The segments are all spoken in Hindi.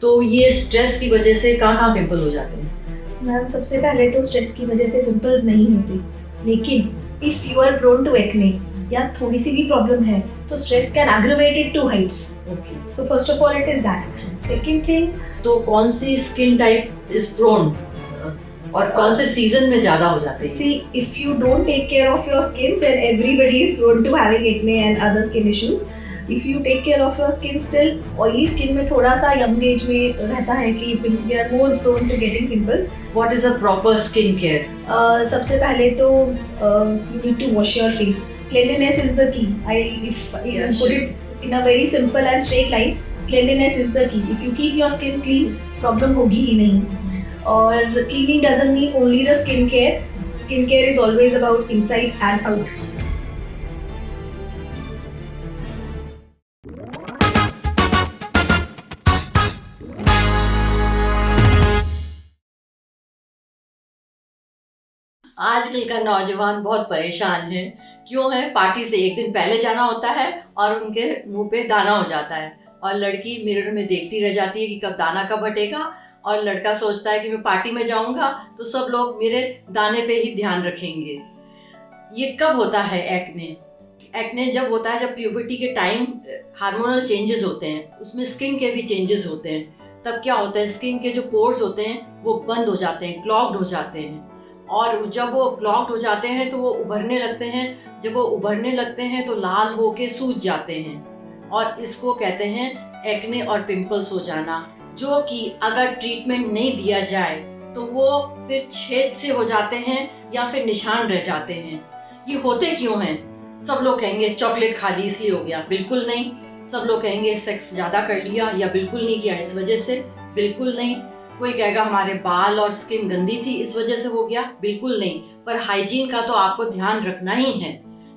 तो ये स्ट्रेस की वजह से कहाँ कहाँ पिंपल हो जाते हैं? मैम सबसे पहले तो स्ट्रेस की वजह से पिंपल्स नहीं होते, लेकिन if you are prone to acne या थोड़ी सी भी प्रॉब्लम है तो stress can aggravate it to heights. Okay, so first of all it is that. Second thing, तो कौन सी स्किन टाइप इज प्रोन और कौन से सीजन में ज्यादा हो जाते हैं? see, if you don't take care of your skin, then everybody is prone to having acne and other skin issues. If you take care of your skin, still oily skin में थोड़ा सा young age में रहता है कि we are more prone to getting pimples. What is a proper skin care? सबसे पहले तो you need to wash your face. Cleanliness is the key. If put it in a very simple and straight line, cleanliness is the key. If you keep your skin clean, problem होगी ही नहीं. और cleaning doesn't mean only the skin care. Skin care is always about inside and out. आजकल का नौजवान बहुत परेशान है। क्यों है? पार्टी से एक दिन पहले जाना होता है और उनके मुंह पे दाना हो जाता है और लड़की मिरर में देखती रह जाती है कि कब दाना कब हटेगा, और लड़का सोचता है कि मैं पार्टी में जाऊंगा तो सब लोग मेरे दाने पे ही ध्यान रखेंगे। ये कब होता है एक्ने? एक्ने जब होता है जब प्यूबर्टी के टाइम हार्मोनल चेंजेस होते हैं, उसमें स्किन के भी चेंजेस होते हैं। तब क्या होता है, स्किन के जो पोर्स होते हैं वो बंद हो जाते हैं, क्लॉग्ड हो जाते हैं, और जब वो क्लॉग्ड हो जाते हैं तो वो उभरने लगते हैं। जब वो उभरने लगते हैं तो लाल होके सूज जाते हैं और इसको कहते हैं एक्ने और पिंपल्स हो जाना, जो कि अगर ट्रीटमेंट नहीं दिया जाए तो वो फिर छेद से हो जाते हैं या फिर निशान रह जाते हैं। ये होते क्यों हैं? सब लोग कहेंगे चॉकलेट खा ली इसलिए हो गया, बिल्कुल नहीं। सब लोग कहेंगे सेक्स ज़्यादा कर लिया या बिल्कुल नहीं किया इस वजह से, बिल्कुल नहीं। कोई कहेगा हमारे बाल और स्किन गंदी थी इस वजह से हो गया, बिल्कुल नहीं। पर हाइजीन का तो आपको ध्यान रखना ही है।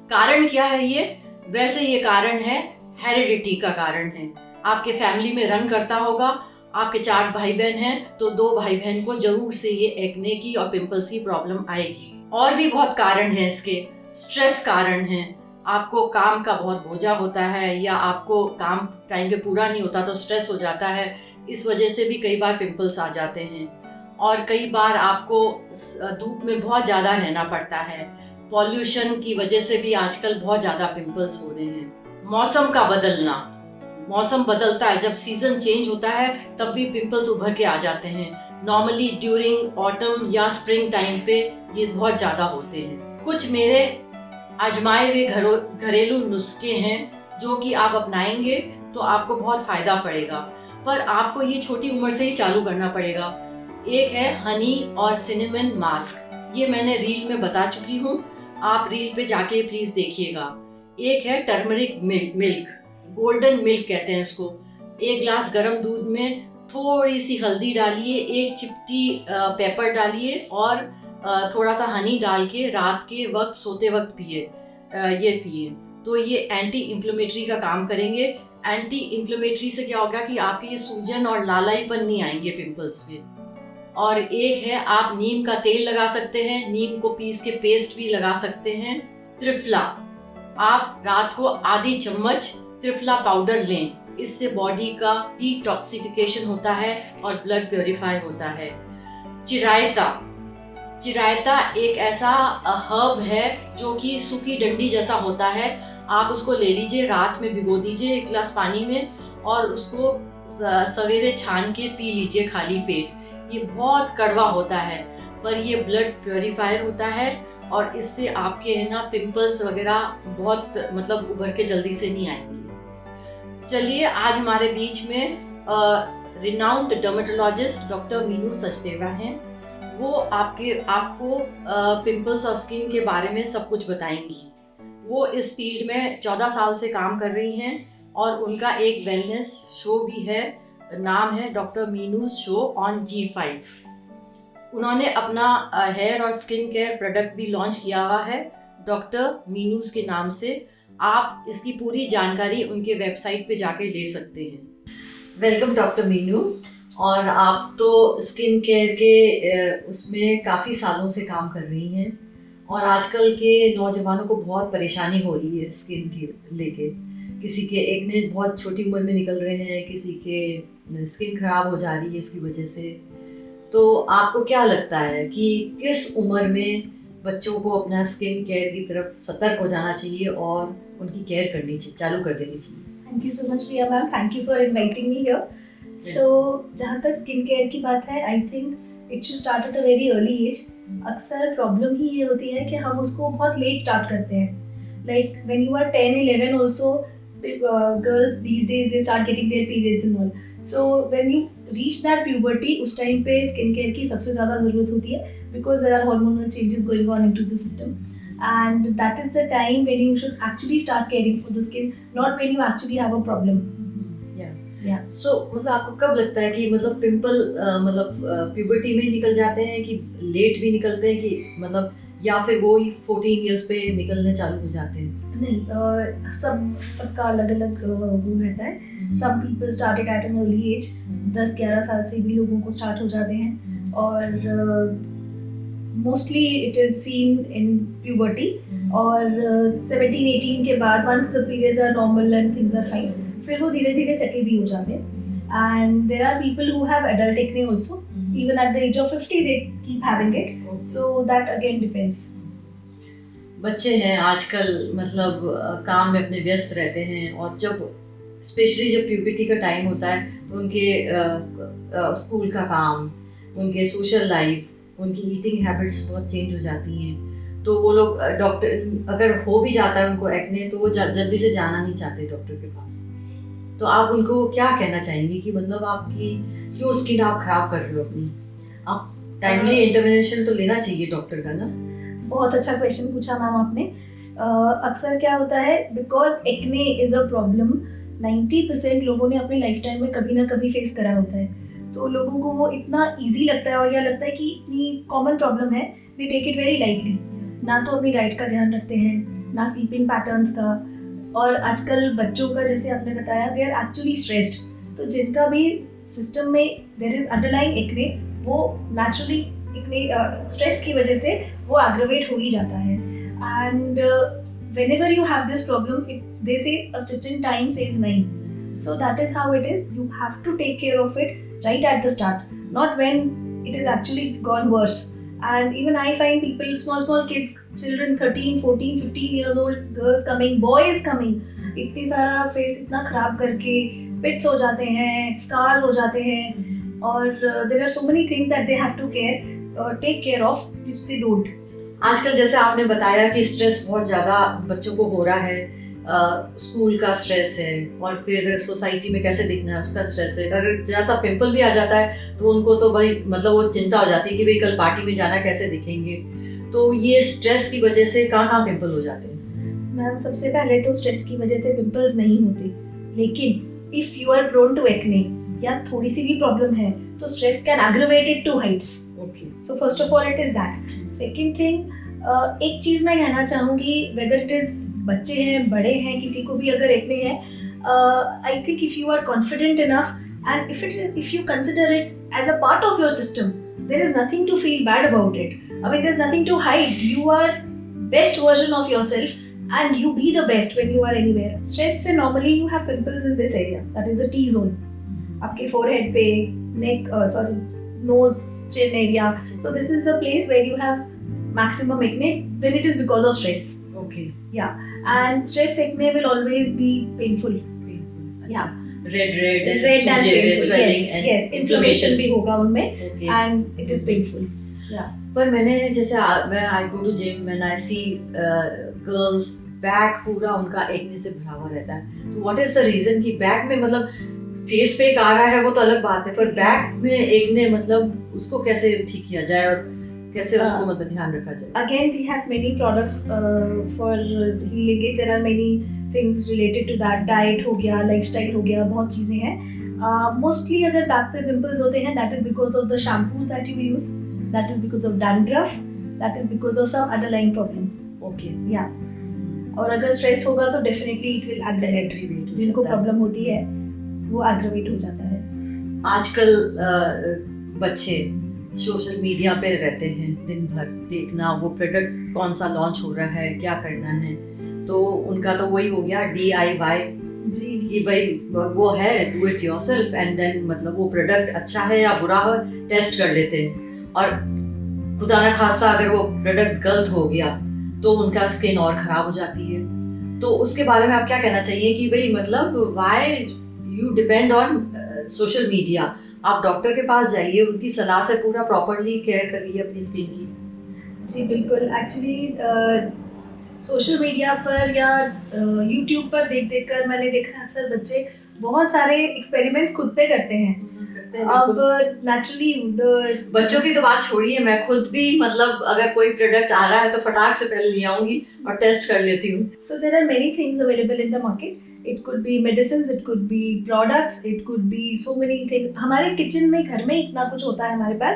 कारण क्या है ये? वैसे ये कारण है हेरिडिटी का कारण है। आपके फैमिली में रन करता होगा, आपके 4 भाई बहन हैं तो 2 भाई बहन को जरूर से ये एक्ने की और पिंपल्स की प्रॉब्लम आएगी। और भी बहुत कारण है इसके। स्ट्रेस कारण है, आपको काम का बहुत बोझा होता है या आपको काम टाइम पे पूरा नहीं होता तो स्ट्रेस हो जाता है, इस वजह से भी कई बार पिंपल्स आ जाते हैं। और कई बार आपको धूप में बहुत ज़्यादा रहना पड़ता है, पॉल्यूशन की वजह से भी आजकल बहुत ज़्यादा पिंपल्स हो रहे हैं। मौसम का बदलना, मौसम बदलता है, जब सीजन चेंज होता है तब भी पिंपल्स उभर के आ जाते हैं। नॉर्मली ड्यूरिंग ऑटम या स्प्रिंग टाइम पे ये बहुत ज़्यादा होते हैं। कुछ मेरे आजमाए हुए घरेलू नुस्खे हैं जो कि आप अपनाएंगे तो आपको बहुत फ़ायदा पड़ेगा, पर आपको ये छोटी उम्र से ही चालू करना पड़ेगा। एक है हनी और सिनेमन मास्क, ये मैंने रील में बता चुकी हूँ, आप रील पे जाके प्लीज़ देखिएगा। एक है टर्मरिक मिल्क, गोल्डन मिल्क कहते हैं इसको। 1 ग्लास गर्म दूध में थोड़ी सी हल्दी डालिए, 1 चिपटी पेपर डालिए और थोड़ा सा हनी डाल के रात के वक्त सोते वक्त पिए। ये पिए तो ये एंटी इन्फ्लेमेटरी का काम करेंगे। एंटी इन्फ्लेमेटरी से क्या होगा कि आपके ये सूजन और लालाईपन नहीं आएंगे पिंपल्स में। और एक है आप नीम का तेल लगा सकते हैं, नीम को पीस के पेस्ट भी लगा सकते हैं। त्रिफला, आप रात को आधी चम्मच त्रिफला पाउडर लें, इससे बॉडी का डिटॉक्सिफिकेशन होता है और ब्लड प्योरीफाई होता है। चिरायता, चिरायता एक ऐसा हर्ब है जो कि सूखी डंडी जैसा होता है। आप उसको ले लीजिए, रात में भिगो दीजिए 1 गिलास पानी में और उसको सवेरे छान के पी लीजिए खाली पेट। ये बहुत कड़वा होता है पर ये ब्लड प्योरीफायर होता है और इससे आपके है ना पिंपल्स वगैरह बहुत मतलब उभर के जल्दी से नहीं आएंगे। चलिए, आज हमारे बीच में renowned dermatologist doctor Meenu Sachdeva हैं। वो आपको पिंपल्स और स्किन के बारे में सब कुछ बताएंगी। वो इस फील्ड में 14 साल से काम कर रही हैं और उनका एक वेलनेस शो भी है, नाम है doctor Meenu show on G5। उन्होंने अपना हेयर और स्किन केयर प्रोडक्ट भी लॉन्च किया हुआ है डॉक्टर मीनूस के नाम से। आप इसकी पूरी जानकारी उनके वेबसाइट पे जाके ले सकते हैं। Welcome doctor Meenu. और आप तो स्किन केयर के उसमें काफ़ी सालों से काम कर रही हैं और आजकल के नौजवानों को बहुत परेशानी हो रही है स्किन के लेके। किसी के एक्ने बहुत छोटी उम्र में निकल रहे हैं, किसी के स्किन खराब हो जा रही है इसकी वजह से। तो आपको क्या लगता है कि किस उम्र में बच्चों को अपना स्किन केयर की तरफ सतर्क हो जाना चाहिए और उनकी केयर करनी चाहिए, चालू कर देनी चाहिए? Thank you so much Priya ma'am, thank you for inviting me here. So जहाँ तक स्किन केयर की बात है, I think it should start at a very early age. अक्सर प्रॉब्लम ही ये होती है कि हम उसको बहुत लेट स्टार्ट करते हैं। Like when you are 10-11 also, girls these days they start getting their periods and all. So when you reach that puberty, उस टाइम पे स्किन केयर की सबसे ज़्यादा ज़रूरत होती है, because there are hormonal changes going on into the system, and that is the time when you should actually start caring for the skin, not when you actually have a problem. सो मतलब आपको कब लगता है कि मतलब पिंपल मतलब प्यूबर्टी में ही निकल जाते हैं कि लेट भी निकलते हैं, कि मतलब या फिर वो ही 14 इयर्स पे निकलने चालू हो जाते हैं? नहीं, सबका अलग अलग वो रहता है। Some people started at an early age, 10-11 साल से भी लोगों को स्टार्ट हो जाते हैं, और mostly it is seen in puberty. और 17-18 के बाद, once the periods are normal and things are fine, फिर वो धीरे धीरे सेटल भी हो जाते हैं। And there are people who have adult acne also, even at the age of 50 they keep having it, so that again depends. बच्चे हैं आजकल मतलब काम में अपने व्यस्त रहते हैं, और जब स्पेशली जब प्यूबर्टी का टाइम होता है तो उनके स्कूल का काम, उनके सोशल लाइफ, उनकी ईटिंग हैबिट्स बहुत चेंज हो जाती हैं। तो वो लोग डॉक्टर, अगर हो भी जाता है उनको एक्ने, तो वो जल्दी से जाना नहीं चाहते डॉक्टर के पास। तो आप उनको क्या कहना चाहेंगे कि मतलब आपकी क्यों स्किन आप खराब कर रहे हो अपनी? आप टाइमली इंटरवेंशन तो लेना चाहिए डॉक्टर का ना। बहुत अच्छा क्वेश्चन पूछा मैम आपने। अक्सर क्या होता है, because acne is a problem 90% लोगों ने अपनी लाइफ टाइम में कभी ना कभी फेस करा होता है, तो लोगों को वो इतना इजी लगता है और यह लगता है कि इतनी कॉमन प्रॉब्लम है, they take it very lightly. ना तो अपनी डाइट का ध्यान रखते हैं, ना स्लीपिंग पैटर्न्स का, और आजकल बच्चों का, जैसे आपने बताया, दे आर एक्चुअली स्ट्रेस्ड। तो जिनका भी सिस्टम में देयर इज अंडरलाइंग एक्ने, वो नेचुरली एक्ने स्ट्रेस की वजह से वो एग्रेवेट हो ही जाता है। And whenever you have this problem, they say a stitch in time saves 9. So that is how it is. You have to take care of it right at the start, not when it is actually gone worse. And even I find people, small kids, children 13, 14, 15 years old, girls coming, boys coming, इतनी सारा फेस इतना खराब करके पिट्स हो जाते हैं, स्कार्स हो जाते हैं, और there are so many things that they have to take care of, which they don't. आजकल जैसे आपने बताया कि स्ट्रेस बहुत ज़्यादा बच्चों को हो रहा है, स्कूल का स्ट्रेस है, और फिर सोसाइटी में कैसे दिखना है उसका स्ट्रेस है। अगर जैसा पिंपल भी आ जाता है तो उनको तो भाई मतलब वो चिंता हो जाती है कि भाई कल पार्टी में जाना, कैसे दिखेंगे। तो ये स्ट्रेस की वजह से कहाँ पिंपल हो जाते हैं? मैम, सबसे पहले तो स्ट्रेस की वजह से पिंपल्स नहीं होते, लेकिन if you are prone to acne या थोड़ी सी भी प्रॉब्लम है तो stress can aggravate it to heights. Okay, so first of all it is that. Second thing, एक चीज़ मैं कहना चाहूँगी, वेदर इट इज़ बच्चे हैं, बड़े हैं, किसी को भी अगर एक्ने है, I think if you are confident enough and if you consider it as a part of your system, there is nothing to feel bad about it. I mean, there is nothing to hide, you are best version of yourself and you be the best when you are anywhere. Stress से normally you have pimples in this area, that is the T-zone, आपके forehead पे, neck, nose, chin area. So this is the place where you have maximum acne when it is because of stress. Okay. Yeah, and stress acne will always be painful. Yeah. Red and painful. swelling Yes, and yes. Inflammation भी होगा उनमें, Okay. and it is painful. Yeah. पर मैंने जैसे मैं I go to gym and I see girls, back पूरा उनका एक्ने से भरा हुआ रहता है। तो व्हाट इज द रीजन कि बैक में मतलब फेस पे एक आ रहा है वो तो अलग बात है, पर बैक में एक्ने मतलब उसको कैसे ठीक किया जाए और कैसे उसको मतलब ध्यान रखा जाए? Again, we have many products for healing it. There are many things related to that. Diet हो गया, lifestyle हो गया, बहुत चीज़ें हैं। Mostly अगर बैक पे पिंपल्स होते हैं, that is because of the shampoos that you use, that is because of dandruff, that is because of some underlying problem. Okay. Yeah. और अगर स्ट्रेस होगा तो डेफिनेटली इट विल एग्रेवेट। जिनको प्रॉब्लम होती है वो एग्रेवेट हो जाता है। आजकल बच्चे सोशल मीडिया पे रहते हैं दिन भर, देखना वो प्रोडक्ट कौन सा लॉन्च हो रहा है, क्या करना है, तो उनका तो वही हो गया DIY जी कि भाई वो है do it yourself and then मतलब वो प्रोडक्ट अच्छा है या बुरा है टेस्ट कर लेते हैं, और खुदा ना खास्ता अगर वो प्रोडक्ट गलत हो गया तो उनका स्किन और खराब हो जाती है। तो उसके बारे में आप क्या कहना चाहिए कि भाई मतलब why you depend on social media? आप डॉक्टर के पास जाइए, उनकी सलाह से पूरा प्रॉपरली केयर करिए अपनी स्किन की। जी बिल्कुल। एक्चुअली सोशल मीडिया पर या यूट्यूब पर देख देख कर मैंने देखा अक्सर बच्चे बहुत सारे एक्सपेरिमेंट्स खुद पे करते हैं। अब नेचुरली द बच्चों की तो बात छोड़िए, मैं खुद भी मतलब अगर कोई प्रोडक्ट आ रहा है तो फटाक से पहले ले आऊंगी और टेस्ट कर लेती हूँ। So there are many things available in the market. It could be medicines, it could be products, it could be so many things. हमारे किचन में घर में इतना कुछ होता है हमारे पास,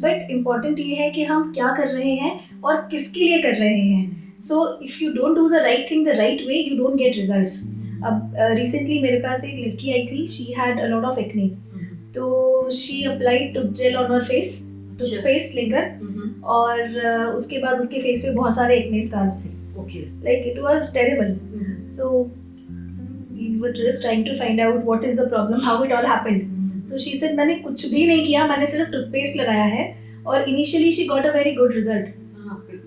बट इम्पोर्टेंट ये है कि हम क्या कर रहे हैं और किसके लिए कर रहे हैं. So if you don't do the right thing the right way, you don't get results. अब recently मेरे पास एक लड़की आई थी, she had a lot of acne. तो she applied tooth gel on her face, toothpaste लेकर, और उसके बाद उसके फेस पे बहुत सारे acne scars थे. Okay. Like it was terrible. So we were just trying to find out what is the problem, how it all happened. So she said मैंने कुछ भी नहीं किया, मैंने सिर्फ टूथपेस्ट लगाया है, और initially she got a very good result.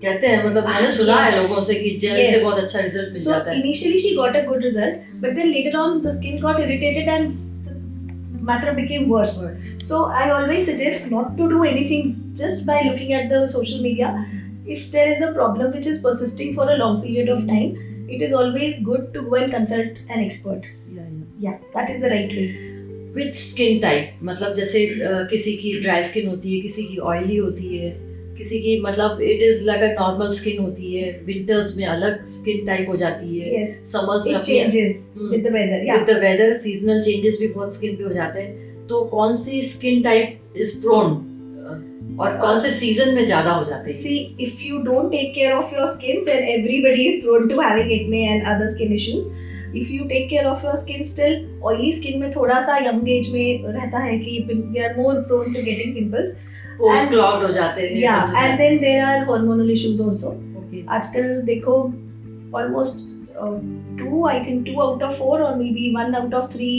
कहते हैं मतलब मैंने सुना है लोगों से कि जेल Yes. से बहुत अच्छा रिजल्ट मिल जाता So है। initially she got a good result, but then later on the skin got irritated and the matter became worse. So I always suggest not to do anything just by looking at the social media. If there is a problem which is persisting for a long period of time, it is always good to go and consult an expert. Yeah, that is the right way. With skin type, मतलब जैसे किसी की ड्राई स्किन होती है, किसी की ऑयली होती है, किसी की मतलब it is like a normal skin होती है, विंटर्स में अलग स्किन टाइप हो जाती है, Yes, समर्स में it changes with the weather. Yeah. With the weather seasonal changes भी बहुत स्किन पे हो जाते हैं। तो कौन सी स्किन टाइप इज प्रोन और कौन से सीजन में ज्यादा हो जाते हैं? See, if you don't take care of your skin, then everybody is prone to having acne and other skin issues. If you take care of your skin, still oily skin में थोड़ा सा young age में रहता है कि they are more prone to getting pimples. Pores clogged हो जाते हैं। Yeah, and then there are hormonal issues also. Okay. आजकल देखो almost I think 2 out of 4 or maybe 1 out of 3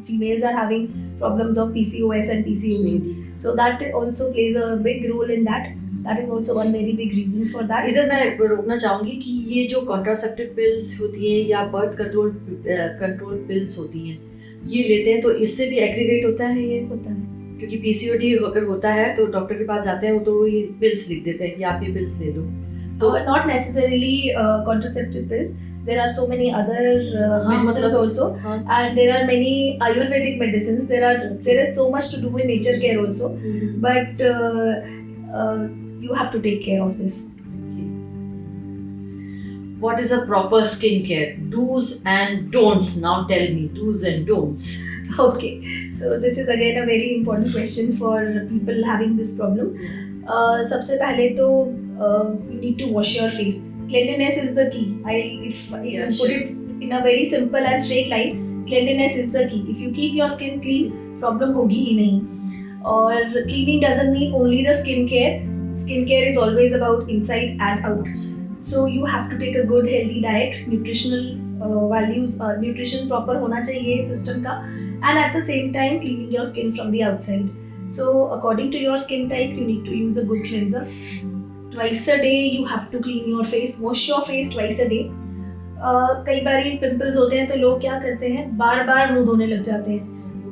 females are having problems of PCOS and PCOD. So that also plays a big role in that. That is also one very big reason for that. इधर मैं रोकना चाहूंगी कि ये जो कॉन्ट्रासेप्टिव पिल्स होती हैं या बर्थ कंट्रोल पिल्स होती हैं, ये लेते हैं तो इससे भी एग्रीवेट होता है ये? होता है, क्योंकि पीसीओडी अगर होता है तो डॉक्टर के पास जाते हैं वो तो ये पिल्स लिख देते हैं कि आप ये पिल्स ले लो। तो not necessarily contraceptive pills. There are so many other medicines also, and there are many Ayurvedic medicines. There is so much to do in nature care also, but you have to take care of this. What is a proper skincare? Do's and don'ts. Now tell me, do's and don'ts. Okay, so this is again a very important question for people having this problem. सबसे पहले तो you need to wash your face. Cleanliness is the key. If put it in a very simple and straight line, cleanliness is the key. If you keep your skin clean, problem होगी ही नहीं. और cleaning doesn't mean only the skincare. Skincare is always about inside and out. So you have to take a good healthy diet, nutritional values, nutrition proper होना चाहिए system का, and at the same time cleaning your skin from the outside. So according to your skin type, you need to use a good cleanser. Twice a day you have to clean your face. Wash your face twice a day. कई बार पिंपल्स होते हैं तो लोग क्या करते हैं, बार बार मुंह धोने लग जाते हैं.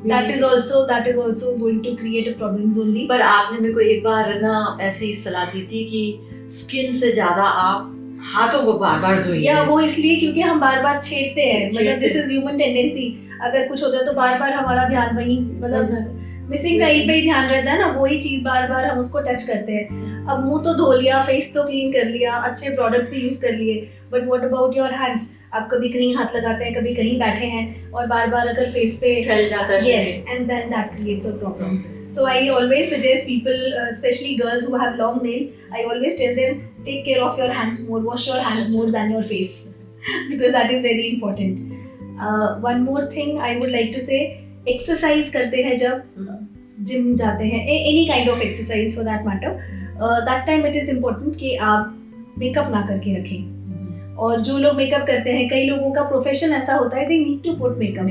That is also going to create a problems only. पर आपने मेरे को एक बार ना ऐसे ही सलाह दी थी कि स्किन से ज्यादा आप हाथों को बार बार धोइए। या वो इसलिए क्योंकि हम बार बार छेड़ते हैं, मतलब दिस इज ह्यूमन टेंडेंसी. अगर कुछ होता है तो बार बार हमारा ध्यान वही मतलब मिसिंग टाइप पे ही ध्यान रहता है ना, वही चीज बार बार हम उसको टच करते हैं. अब मुंह तो धो लिया, फेस तो क्लीन कर लिया, अच्छे प्रोडक्ट भी यूज कर लिए, but what about your hands? आप कभी कहीं हाथ लगाते हैं, कभी कहीं बैठे हैं और बार बार अगर फेस पे फैल जाता है, yes, and then that creates a problem. So I always suggest people, especially girls who have long nails, I always tell them take care of your hands more, wash your hands more than your face because that is very important. One more thing I would like to say, exercise करते हैं जब जिम जाते हैं, any kind of exercise for that matter, that time it is important कि आप मेकअप ना करके रखें. और जो लोग मेकअप करते हैं, कई लोगों का प्रोफेशन ऐसा होता है, they need to put makeup,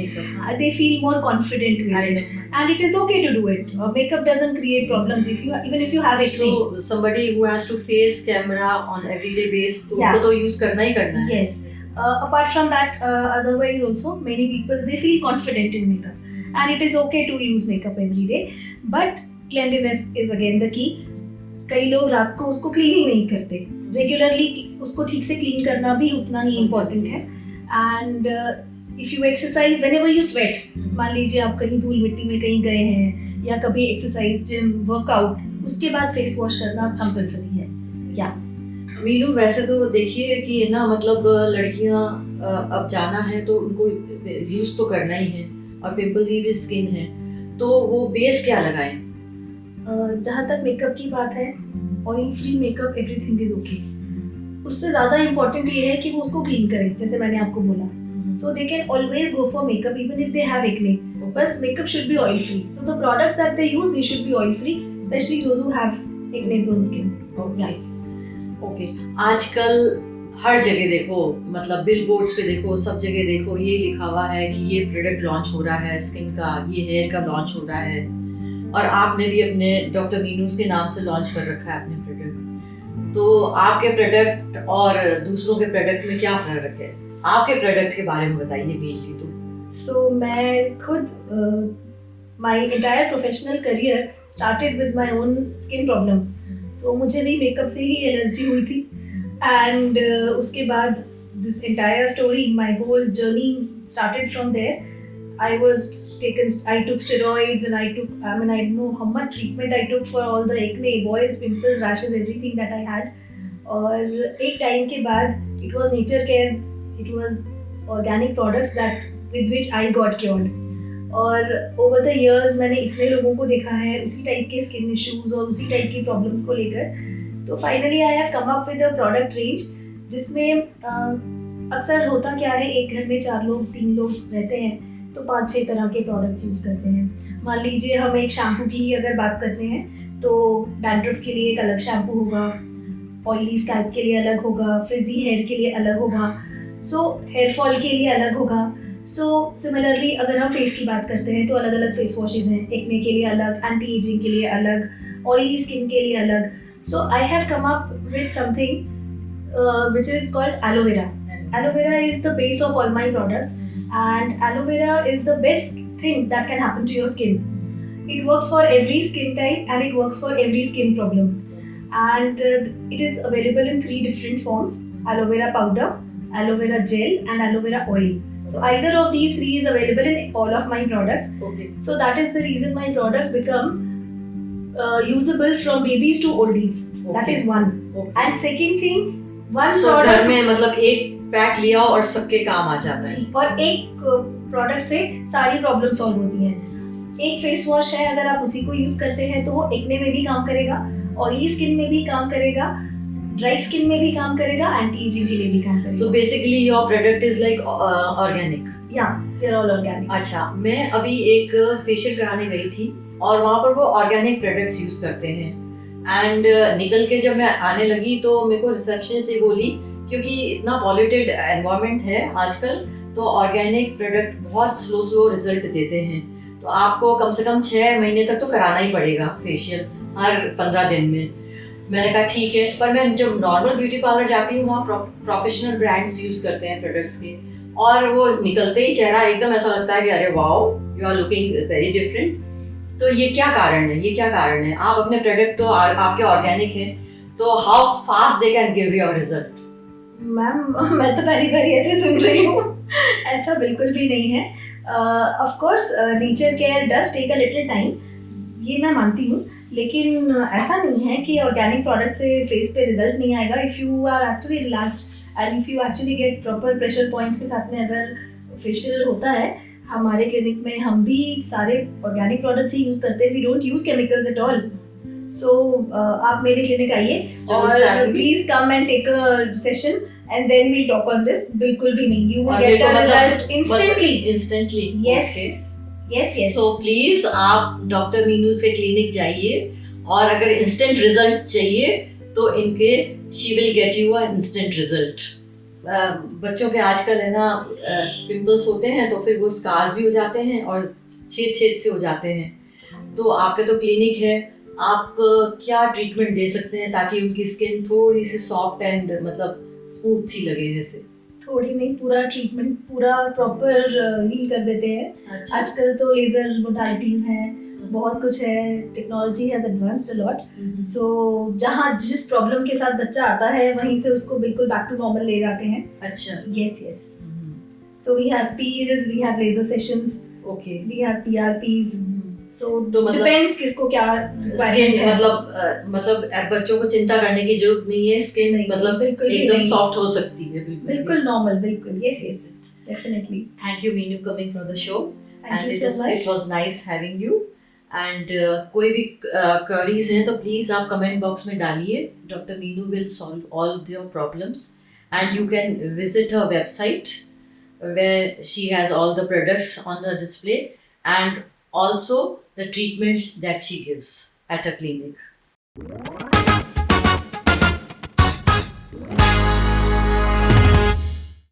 they feel more confident with it, and it is okay to do it. Makeup doesn't create problems if you even if you have acne. So somebody who has to face camera on everyday basis, तो Yeah. उनको तो use करना ही करना है. Yes. Apart from that, otherwise also many people they feel confident in makeup, and it is okay to use makeup every day. But cleanliness is again the key. कई लोग रात को उसको क्लीन ही नहीं करते. रेगुलरली उसको ठीक से क्लीन करना भी उतना ही इम्पोर्टेंट है. And if you exercise whenever you sweat, मान लीजिए आप कहीं धूल मिट्टी में कहीं गए हैं या कभी एक्सरसाइज जिम वर्कआउट, उसके बाद फेस वॉश करना कंपलसरी है. या मीनू, वैसे तो देखिए कि ना मतलब लड़कियां अब जाना है तो उनको यूज तो करना ही है, और पिंपल भी स्किन है, तो वो बेस क्या लगाएं? जहाँ तक मेकअप की बात है, oil free makeup everything is okay. उससे ज़्यादा इम्पोर्टेंट ये है कि वो उसको क्लीन करें, जैसे मैंने आपको बोला. So they can always go for makeup even if they have acne. But makeup should be oil free. So the products that they use, they should be oil free, especially those who have acne prone skin. Okay. आजकल हर जगह देखो, मतलब बिल बोर्ड्स पे देखो, सब जगह देखो ये लिखा हुआ है कि ये प्रोडक्ट लॉन्च हो रहा है स्किन का, ये हेयर का लॉन्च हो रहा है, और आपने भी अपने डॉक्टर मीनूस के नाम से लॉन्च कर रखा है अपने प्रोडक्ट. तो आपके प्रोडक्ट और दूसरों के प्रोडक्ट में क्या फर्क है? आपके प्रोडक्ट के बारे में बताइए मेनली. तो सो मैं खुद my entire professional career started with my own skin problem. तो मुझे भी मेकअप से ही एलर्जी हुई थी, एंड उसके बाद this entire story, my whole journey started from there. I took steroids and I don't know how much treatment I took for all the acne, boils, pimples, rashes, everything that I had. और एक टाइम के बाद it was nature care, it was organic products that with which I got cured. और over the years मैंने इतने लोगों को देखा है उसी टाइप के स्किन इश्यूज और उसी टाइप की प्रॉब्लम्स को लेकर. तो finally I have come up with a product range जिसमें अक्सर होता क्या है, एक घर में 4 लोग 3 लोग रहते हैं तो 5-6 तरह के प्रोडक्ट्स यूज़ करते हैं. मान लीजिए हम एक शैम्पू की अगर बात करते हैं तो डैंड्रफ के लिए एक अलग शैम्पू होगा, ऑयली स्कैल्प के लिए अलग होगा, फ्रिजी हेयर के लिए अलग होगा, सो हेयर फॉल के लिए अलग होगा. सो सिमिलरली अगर हम फेस की बात करते हैं तो अलग अलग फेस वॉशेज़ हैं, एक्ने के लिए अलग, एंटी एजिंग के लिए अलग, ऑयली स्किन के लिए अलग. So I have come up with something which is called aloe. Aloe is the base of all my products, and aloe vera is the best thing that can happen to your skin. It works for every skin type and it works for every skin problem. And it is available in 3 different forms: aloe vera powder, aloe vera gel, and aloe vera oil. So either of these 3 is available in all of my products. Okay. So that is the reason my products become usable from babies to oldies. Okay. That is one. Okay. And second thing, one So product. घर में मतलब एक पैक लिया और सबके काम आ जाता है. जी, और एक प्रोडक्ट से सारी प्रॉब्लम सॉल्व होती हैं. एक फेस वॉश है, अगर आप उसी को यूज करते हैं तो वो एक्ने में भी काम करेगा, ऑयली स्किन में भी काम करेगा, ड्राई स्किन में भी काम करेगा, एंटी एजिंग के लिए भी काम करेगा. So basically your product is like organic. या दे आर ऑल ऑर्गेनिक. अच्छा, मैं अभी एक फेशियल कराने गई थी और वहाँ पर वो ऑर्गेनिक प्रोडक्ट्स यूज करते हैं, एंड निकल के जब मैं आने लगी तो मेरे को रिसेप्शन से बोली, क्योंकि इतना पॉल्यूटेड एनवायरनमेंट है आजकल, तो ऑर्गेनिक प्रोडक्ट बहुत स्लो रिजल्ट देते हैं, तो आपको कम से कम 6 महीने तक तो कराना ही पड़ेगा फेशियल हर 15 दिन में. मैंने कहा ठीक है, पर मैं जब नॉर्मल ब्यूटी पार्लर जाती हूँ वहाँ प्रोफेशनल ब्रांड्स यूज करते हैं प्रोडक्ट्स के, और वो निकलते ही चेहरा एकदम ऐसा लगता है कि अरे wow, you are looking very different. तो ये क्या कारण है? आप अपने प्रोडक्ट तो आपके ऑर्गेनिक है, तो how fast they can give your result? Ma'am मैं तो पहली बार ऐसे सुन रही हूँ. ऐसा बिल्कुल भी नहीं है. Of course nature care does take a little time, ये मैं मानती हूँ, लेकिन ऐसा नहीं है कि ऑर्गेनिक प्रोडक्ट से फेस पे रिजल्ट नहीं आएगा. If you are actually relaxed and if you actually get proper pressure points के साथ में अगर फेशियल होता है, हमारे क्लिनिक में हम भी सारे ऑर्गेनिक प्रोडक्ट्स ही यूज़ करते हैं. We don't use chemicals at all. So आप मेरे क्लिनिक आइए और please come and take a session and then we talk on this. बिल्कुल भी नहीं, you will get a result instantly. Yes yes yes. So please आप डॉक्टर मीनूस के क्लिनिक जाइए, और अगर इंस्टेंट रिजल्ट चाहिए तो इनके she will get you a instant result. बच्चों के आजकल है ना पिंपल्स होते हैं तो फिर वो स्कार्स भी हो जाते हैं और छेद छेद से हो जाते हैं। तो आपके तो क्लिनिक है, आप क्या ट्रीटमेंट दे सकते हैं ताकि उनकी स्किन थोड़ी सी सॉफ्ट एंड मतलब स्मूथ सी लगे जैसे? थोड़ी नहीं, पूरा ट्रीटमेंट पूरा प्रॉपर हील कर देते हैं। अच्छा। आजकल तो लेजर मोडालिटीज हैं, बहुत कुछ है, technology has advanced a lot. So जहाँ जिस प्रॉब्लम के साथ बच्चा आता है वहीं से उसको बिल्कुल बैक टू नॉर्मल ले जाते हैं। अच्छा। Yes yes. So we have peels, we have laser sessions, okay. We have PRPs. So तो मतलब डिपेंड्स किसको क्या स्किन requirement है। मतलब बच्चों को चिंता करने की जरूरत नहीं है, स्किन नहीं, मतलब बिल्कुल भी एकदम नहीं। सॉफ्ट हो सकती है। बिल्कुल बिल्कुल नॉर्मल, बिल्कुल। Yes yes, definitely. Thank you Meenu coming for the show thank and you so much. It was nice having you. And कोई भी क्वेरीज हैं तो प्लीज आप कमेंट बॉक्स में डालिए। Doctor Meenu will solve all your problems and you can visit her website where she has all the products on the display and also the treatments that she gives at her clinic.